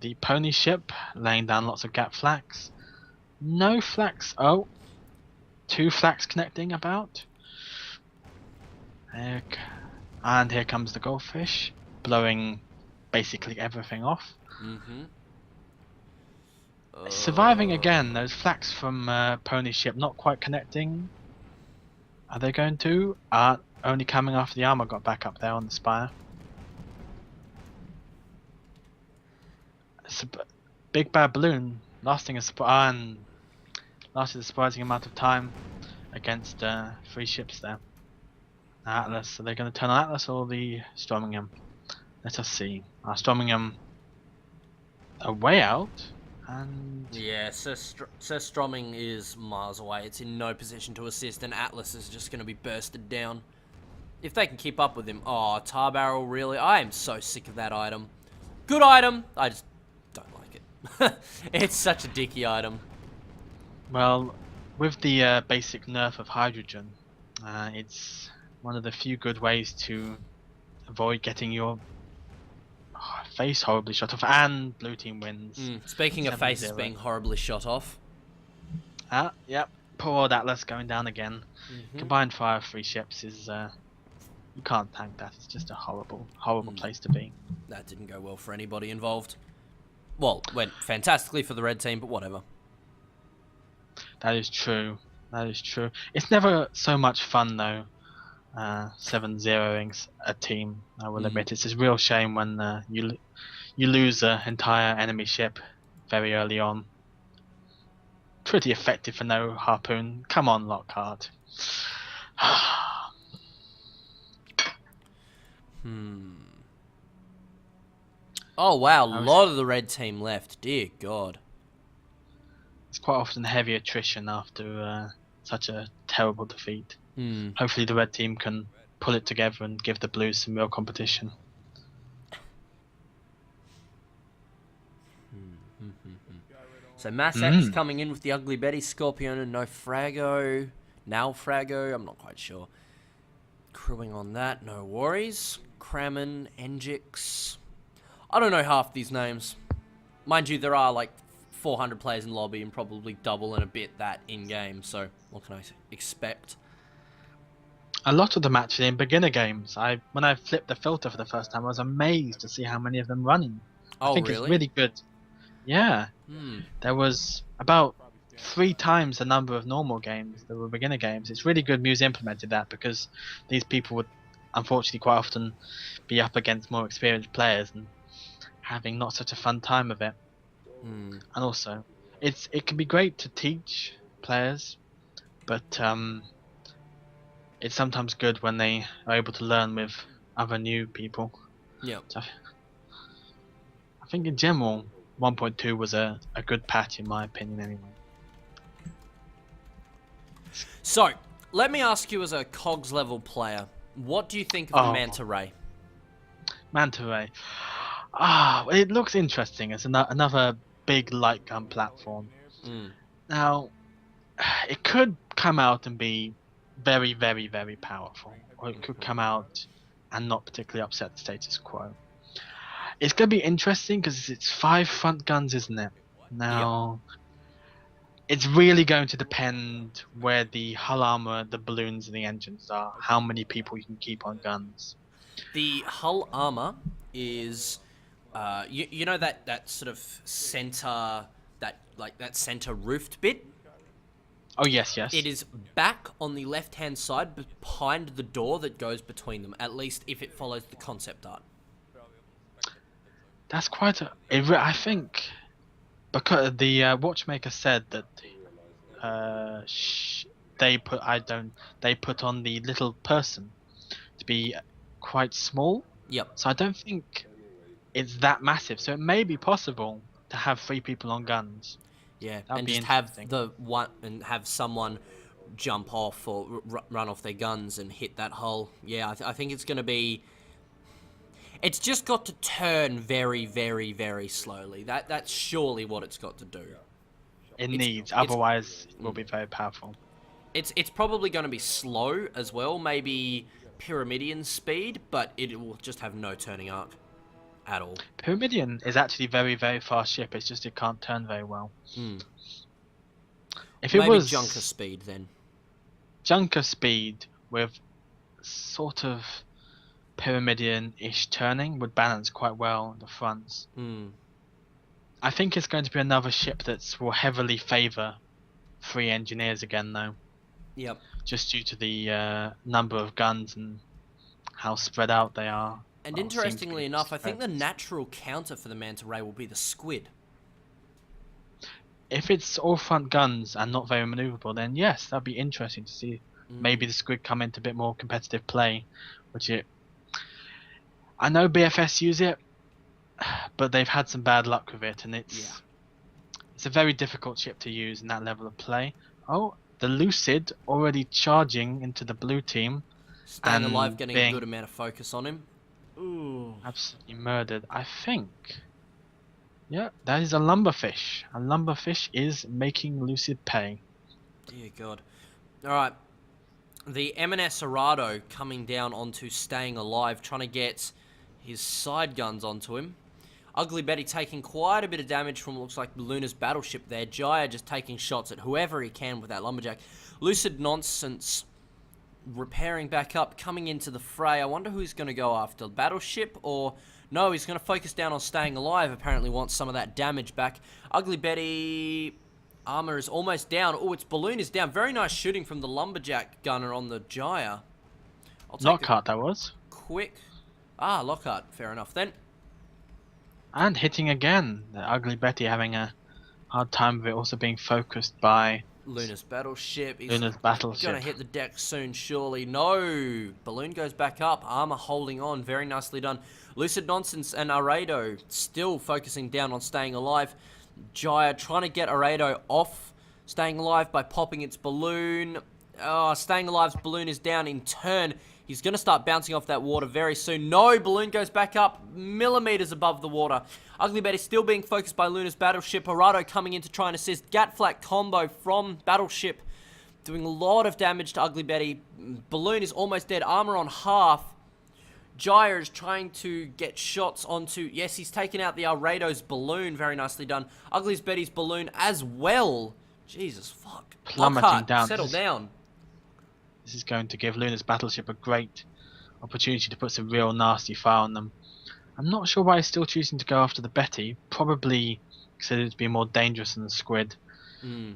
The pony ship laying down lots of gap flags. No flags. Oh. 2 flags connecting about. And here comes the goldfish, blowing basically everything off. Surviving again, those flags from pony ship not quite connecting. Are they going to? Only coming after the armor got back up there on the spire. Big bad balloon lasting a surprising amount of time against 3 ships there. Atlas. Are they going to turn on Atlas or the Stromingham? Let us see. Stromingham a way out, and Yeah, Sir Stromming is miles away. It's in no position to assist, and Atlas is just going to be bursted down. If they can keep up with him. Oh, Tar Barrel, really? I am so sick of that item. Good item. I just don't like it. It's such a dicky item. well, with the basic nerf of hydrogen, it's one of the few good ways to avoid getting your face horribly shot off, and blue team wins. Speaking of 7-0. faces being horribly shot off. Yep. Poor old Atlas going down again. Combined fire of 3 ships is you can't tank that. It's just a horrible place to be. That didn't go well for anybody involved. Well, went fantastically for the red team, but whatever. That is true. It's never so much fun though. 7-0ing a team. I will admit it's a real shame when you lose an entire enemy ship very early on. Pretty effective for no harpoon. Come on, Lockhart. Oh wow, a lot of the red team left. Dear God. It's quite often heavy attrition after such a terrible defeat. Hopefully the red team can pull it together and give the blues some real competition. So Mass X coming in with the Ugly Betty, Scorpion and no Frago. Now Frago, I'm not quite sure. Crewing on that, no worries. Kramen, Engix. I don't know half these names. Mind you, there are like 400 players in lobby and probably double and a bit that in-game, so what can I expect? A lot of them actually in beginner games. When I flipped the filter for the first time, I was amazed to see how many of them running. Oh, I think really? it's really good. Yeah. There was about 3 times the number of normal games that were beginner games. It's really good Muse implemented that, because these people would unfortunately quite often be up against more experienced players and having not such a fun time of it. And also, it can be great to teach players, but it's sometimes good when they are able to learn with other new people. Yeah. So I think in general, 1.2 was a good patch in my opinion anyway. So, let me ask you as a cogs level player, what do you think of the Manta Ray? Manta Ray. It looks interesting. It's another big light gun platform. Now, it could come out and be very, very, very powerful, or it could come out and not particularly upset the status quo. It's going to be interesting because it's 5 front guns, isn't it? Now, it's really going to depend where the hull armor, the balloons, and the engines are. How many people you can keep on guns. The hull armor is, you know that sort of center, that center roofed bit. Oh yes. It is back on the left-hand side, behind the door that goes between them. At least if it follows the concept art. That's quite a. I think, because the watchmaker said that they put on the little person to be quite small. Yep. So I don't think it's that massive. So it may be possible to have 3 people on guns. Yeah, That'd and be just have someone jump off or run off their guns and hit that hull. Yeah, I think it's going to be. It's just got to turn very, very, very slowly. That's surely what it's got to do. Otherwise it will be very powerful. It's probably going to be slow as well, maybe Pyramidian speed, but it will just have no turning arc at all. Pyramidian is actually very, very fast ship. It's just it can't turn very well. If it maybe was Junker speed, then. Junker speed with sort of Pyramidian-ish turning would balance quite well the fronts. I think it's going to be another ship that will heavily favour 3 engineers again, though. Yep. Just due to the number of guns and how spread out they are. And interestingly enough, I think the natural counter for the Manta Ray will be the Squid. If it's all front guns and not very manoeuvrable, then yes, that'd be interesting to see. Maybe the Squid come into a bit more competitive play, I know BFS use it, but they've had some bad luck with it, and it's a very difficult ship to use in that level of play. Oh, the Lucid already charging into the blue team. Staying alive, getting a good amount of focus on him. Ooh. Absolutely murdered. I think. Yeah, that is a lumberfish. A lumberfish is making Lucid pay. Dear God. Alright. The M&S Arado coming down onto Staying Alive, trying to get his side guns onto him. Ugly Betty taking quite a bit of damage from what looks like Luna's battleship there. Jaya just taking shots at whoever he can with that lumberjack. Lucid Nonsense repairing back up, coming into the fray. I wonder who he's going to go after. Battleship or... No, he's going to focus down on Staying Alive. Apparently wants some of that damage back. Ugly Betty... Armor is almost down. Oh, its balloon is down. Very nice shooting from the lumberjack gunner on the Jaya. Lockhart, that was. Quick. Ah, Lockhart. Fair enough then. And hitting again. The Ugly Betty having a hard time with it also being focused by... Luna's battleship. He's Luna's battleship. Gonna hit the deck soon, surely. No! Balloon goes back up. Armor holding on. Very nicely done. Lucid Nonsense and Arado still focusing down on Staying Alive. Jaya trying to get Arado off Staying Alive by popping its balloon. Oh, Staying Alive's balloon is down in turn. He's going to start bouncing off that water very soon. No, balloon goes back up millimeters above the water. Ugly Betty still being focused by Luna's battleship. Arado coming in to try and assist. Gatflak combo from battleship. Doing a lot of damage to Ugly Betty. Balloon is almost dead. Armor on half. Jaya is trying to get shots onto... Yes, he's taken out the Arado's balloon. Very nicely done. Ugly Betty's balloon as well. Jesus, fuck. Plummeting Lockhart, down. settle down. This is going to give Luna's battleship a great opportunity to put some real nasty fire on them. I'm not sure why he's still choosing to go after the Betty. Probably considered to be more dangerous than the Squid.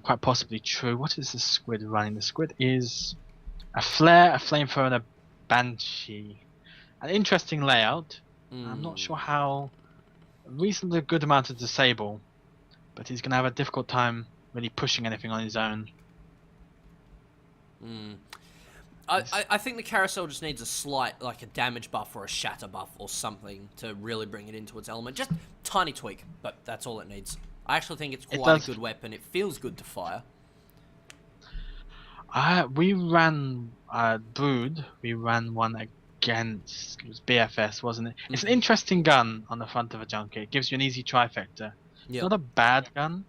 Quite possibly true. What is the Squid running? The Squid is a flare, a flamethrower, and a Banshee. An interesting layout. I'm not sure how... Reasonably good amount of disable. But he's going to have a difficult time really pushing anything on his own. I think the carousel just needs a slight, like a damage buff or a shatter buff or something to really bring it into its element. Just tiny tweak, but that's all it needs. I actually think it's quite a good weapon. It feels good to fire. We ran Brood. We ran one against it was BFS, wasn't it? It's an interesting gun on the front of a junket. It gives you an easy trifecta. It's Yep. not a bad gun.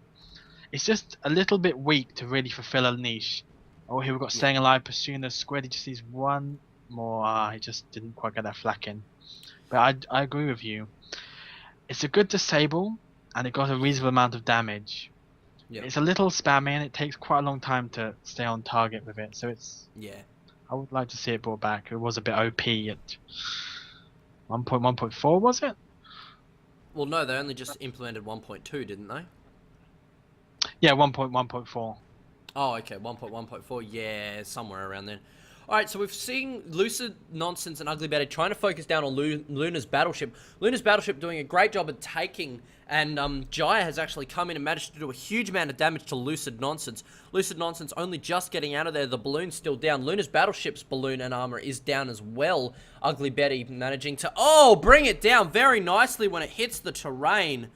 It's just a little bit weak to really fulfill a niche. Oh, here we've got Staying Alive, pursuing the squid. He just needs one more. He just didn't quite get that flak in. But I agree with you. It's a good disable, and it got a reasonable amount of damage. Yep. It's a little spammy, and it takes quite a long time to stay on target with it. So it's. Yeah. I would like to see it brought back. It was a bit OP at 1.1.4, was it? Well, no, they only just implemented 1.2, didn't they? Yeah, 1.1.4. Oh, okay, 1.1.4, yeah, somewhere around then. Alright, so we've seen Lucid, Nonsense, and Ugly Betty trying to focus down on Luna's battleship. Luna's battleship doing a great job at taking, and Jaya has actually come in and managed to do a huge amount of damage to Lucid Nonsense. Lucid Nonsense only just getting out of there, the balloon's still down. Luna's battleship's balloon and armor is down as well. Ugly Betty managing to, bring it down very nicely when it hits the terrain.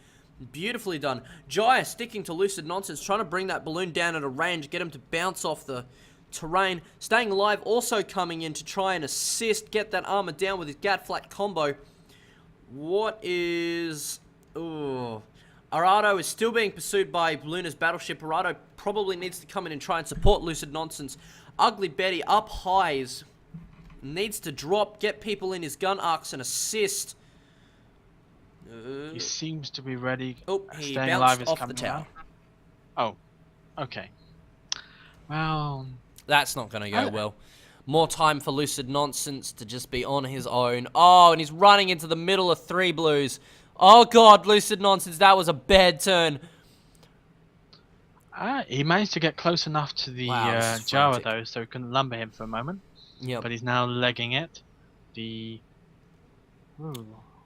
Beautifully done. Jaya sticking to Lucid Nonsense, trying to bring that balloon down at a range, get him to bounce off the terrain. Staying Alive also coming in to try and assist, get that armor down with his Gat Flat combo. What is... Ooh. Arado is still being pursued by Luna's battleship. Arado probably needs to come in and try and support Lucid Nonsense. Ugly Betty up highs. Needs to drop, get people in his gun arcs and assist. He seems to be ready. Oh, he Staying Alive bounced is off the coming tower. out. Oh, okay. Well, that's not going to go well. More time for Lucid Nonsense to just be on his own. Oh, and he's running into the middle of 3 blues. Oh, God, Lucid Nonsense, that was a bad turn. He managed to get close enough to the Jawa, though, so he couldn't lumber him for a moment. Yep. But he's now legging it.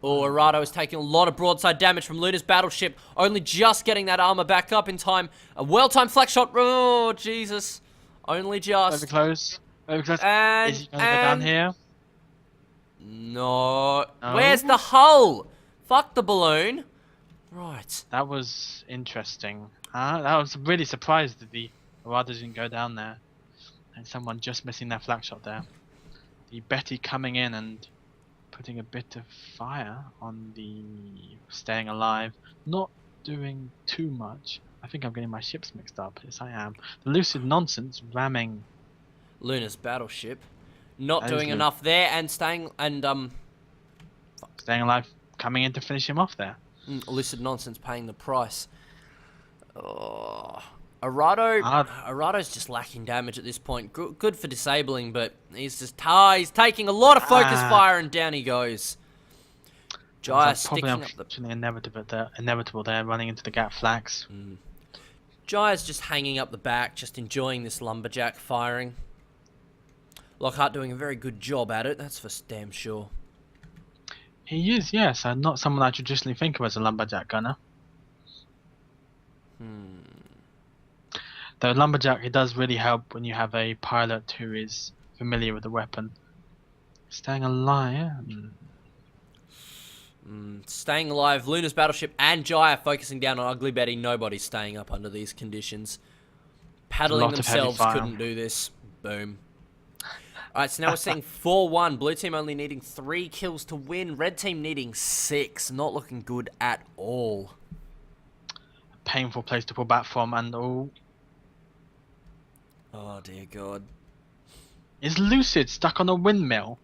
Arado is taking a lot of broadside damage from Luna's battleship, only just getting that armor back up in time. A well-timed flex shot. Oh, Jesus. Only just. Very close. Very close. And, is he going to go down here? No. Where's the hull? Fuck the balloon. Right. That was interesting. That was really surprised that the Arado didn't go down there. And someone just missing that flag shot there. The Betty coming in and putting a bit of fire on the Staying Alive. Not doing too much. I think I'm getting my ships mixed up. Yes, I am. The Lucid Nonsense ramming Luna's battleship. Not doing enough there and staying Staying Alive coming in to finish him off there. Lucid Nonsense paying the price. Arado's just lacking damage at this point. Good for disabling, but he's just he's taking a lot of focus fire and down he goes. Jaya sticking up the inevitable there, running into the gap flags. Jaya's just hanging up the back, just enjoying this lumberjack firing. Lockhart doing a very good job at it, that's for damn sure. He is, yes, and not someone I traditionally think of as a lumberjack gunner. Though lumberjack, it does really help when you have a pilot who is familiar with the weapon. Staying alive. Staying alive. Luna's battleship and Jaya focusing down on Ugly Betty. Nobody's staying up under these conditions. Paddling themselves couldn't do this. Boom. Alright, so now we're seeing 4-1. Blue team only needing 3 kills to win. Red team needing 6. Not looking good at all. A painful place to pull back from, and oh dear God. Is Lucid stuck on a windmill?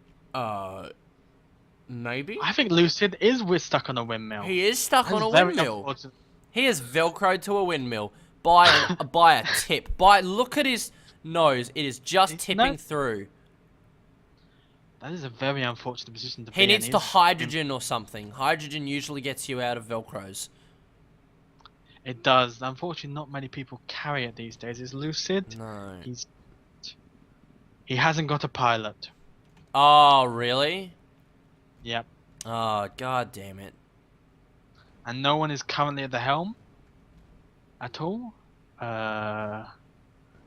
Maybe? I think Lucid is stuck on a windmill. He is stuck on a windmill. He is velcroed to a windmill by a tip. Look at his nose. It is just tipping through. That is a very unfortunate position to be in. He needs to hydrogen or something. Hydrogen usually gets you out of velcros. It does. Unfortunately, not many people carry it these days. Is Lucid? No. He hasn't got a pilot. Oh, really? Yep. Oh, God damn it. And no one is currently at the helm at all.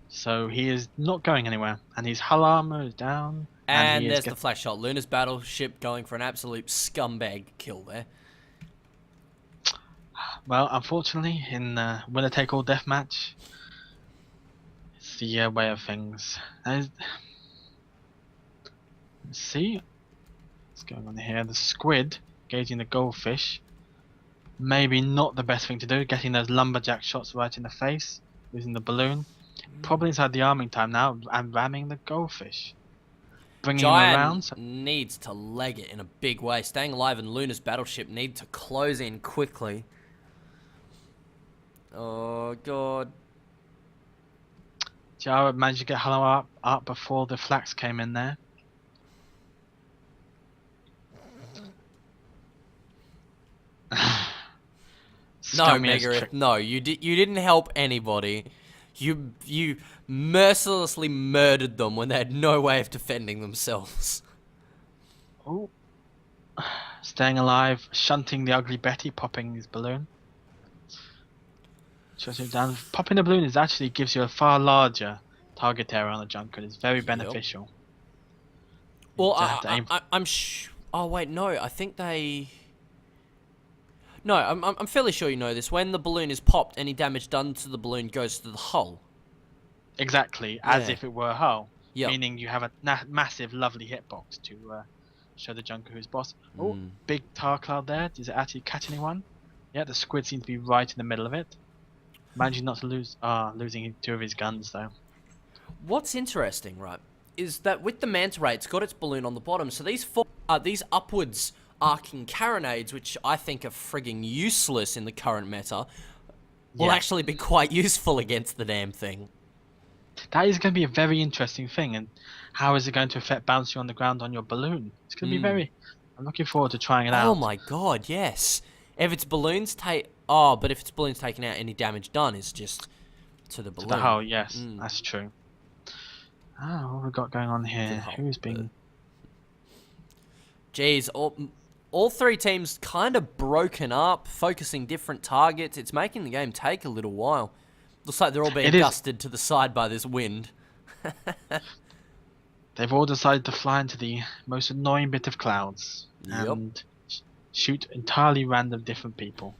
So he is not going anywhere. And his hull armor is down. And there's the flash shot. Luna's battleship going for an absolute scumbag kill there. Well, unfortunately, in winner-take-all deathmatch, the way of things. Let's see what's going on here. The squid gauging the goldfish. Maybe not the best thing to do. Getting those lumberjack shots right in the face, using the balloon. Probably inside the arming time now, and ramming the goldfish. Bringing him around. Giant needs to leg it in a big way. Staying alive and Luna's battleship need to close in quickly. Oh, God. Jara managed to get Hello up before the flax came in there. No, Megarith, no, you didn't help anybody. You mercilessly murdered them when they had no way of defending themselves. Oh. Staying alive, shunting the ugly Betty, popping his balloon. Shutting it down. Popping the balloon actually gives you a far larger target area on the junker. It's very beneficial. Well, I'm oh wait, no, I think they. No, I'm fairly sure you know this. When the balloon is popped, any damage done to the balloon goes to the hull. Exactly, as Yeah. if it were a hull. Yep. Meaning you have a massive, lovely hitbox to show the junker who's boss. Oh, big tar cloud there. Does it actually catch anyone? Yeah, the squid seems to be right in the middle of it. Managing not to lose. Losing 2 of his guns though. What's interesting, right, is that with the manta ray, it's got its balloon on the bottom. So these these upwards arcing carronades, which I think are frigging useless in the current meta, will actually be quite useful against the damn thing. That is going to be a very interesting thing, and how is it going to affect bouncing on the ground on your balloon? It's going to be very. I'm looking forward to trying it out. Oh my god, yes. If its balloons but if its balloons taken out, any damage done is just to the balloon. To the hull, yes, that's true. What have we got going on here? Who's being? Jeez, all 3 teams kind of broken up, focusing different targets. It's making the game take a little while. Looks like they're all being gusted to the side by this wind. They've all decided to fly into the most annoying bit of clouds and shoot entirely random different people.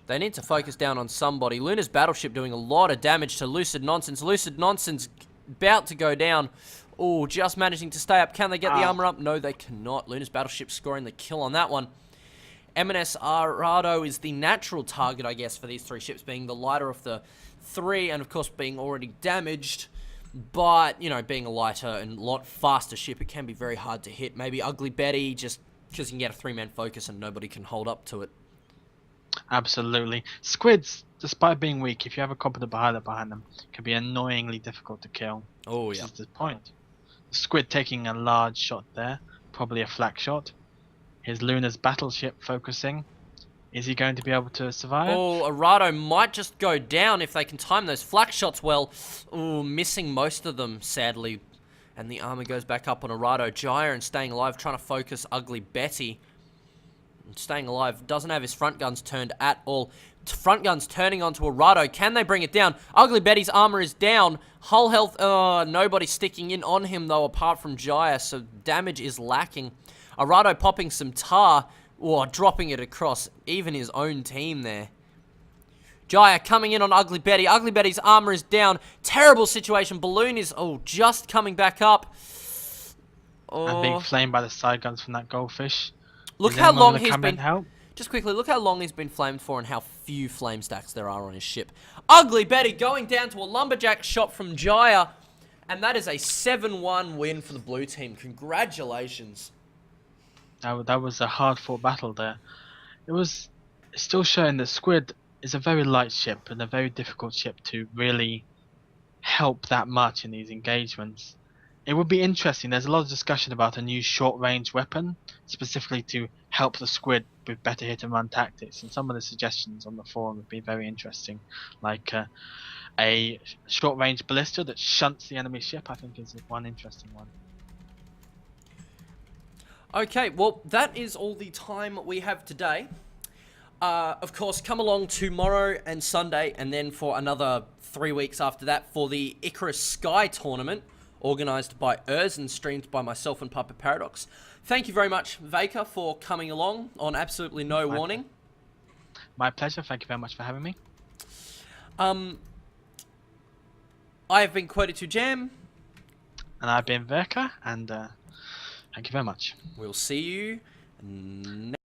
They need to focus down on somebody. Luna's battleship doing a lot of damage to Lucid Nonsense. Lucid Nonsense about to go down. Oh, just managing to stay up. Can they get the armor up? No, they cannot. Luna's battleship scoring the kill on that one. M&S Arado is the natural target, I guess, for these 3 ships, being the lighter of the 3, and of course being already damaged. But, you know, being a lighter and a lot faster ship, it can be very hard to hit. Maybe Ugly Betty, just because you can get a 3-man focus and nobody can hold up to it. Absolutely. Squids, despite being weak, if you have a competent pilot behind them, can be annoyingly difficult to kill. Oh, Which yeah. is the point. The squid taking a large shot there, probably a flak shot. Here's Luna's battleship focusing. Is he going to be able to survive? Oh, Arado might just go down if they can time those flak shots well. Oh, missing most of them, sadly. And the armor goes back up on Arado. Gyre and staying alive, trying to focus Ugly Betty. Staying alive, doesn't have his front guns turned at all. Front guns turning onto Arado. Can they bring it down? Ugly Betty's armor is down. Hull health, nobody sticking in on him though, apart from Gyre, so damage is lacking. Arado popping some tar, or dropping it across even his own team there. Gyre coming in on Ugly Betty. Ugly Betty's armor is down. Terrible situation. Balloon is, just coming back up. And being flamed by the side guns from that goldfish. Look how long he's been... Just quickly, look how long he's been flamed for and how few flame stacks there are on his ship. Ugly Betty going down to a lumberjack shot from Gyre. And that is a 7-1 win for the blue team. Congratulations. That was a hard-fought battle there. It was still showing that Squid is a very light ship and a very difficult ship to really help that much in these engagements. It would be interesting. There's a lot of discussion about a new short-range weapon, specifically to help the Squid with better hit-and-run tactics. And some of the suggestions on the forum would be very interesting, like a short-range ballista that shunts the enemy ship. I think is one interesting one. Okay, well, that is all the time we have today. Of course, come along tomorrow and Sunday, and then for another 3 weeks after that for the Icarus Sky Tournament, organised by Urs and streamed by myself and Papa Paradox. Thank you very much, Veyka, for coming along on absolutely no warning. My pleasure. Thank you very much for having me. I've been Quoted2Jam. And I've been Veyka, and thank you very much. We'll see you next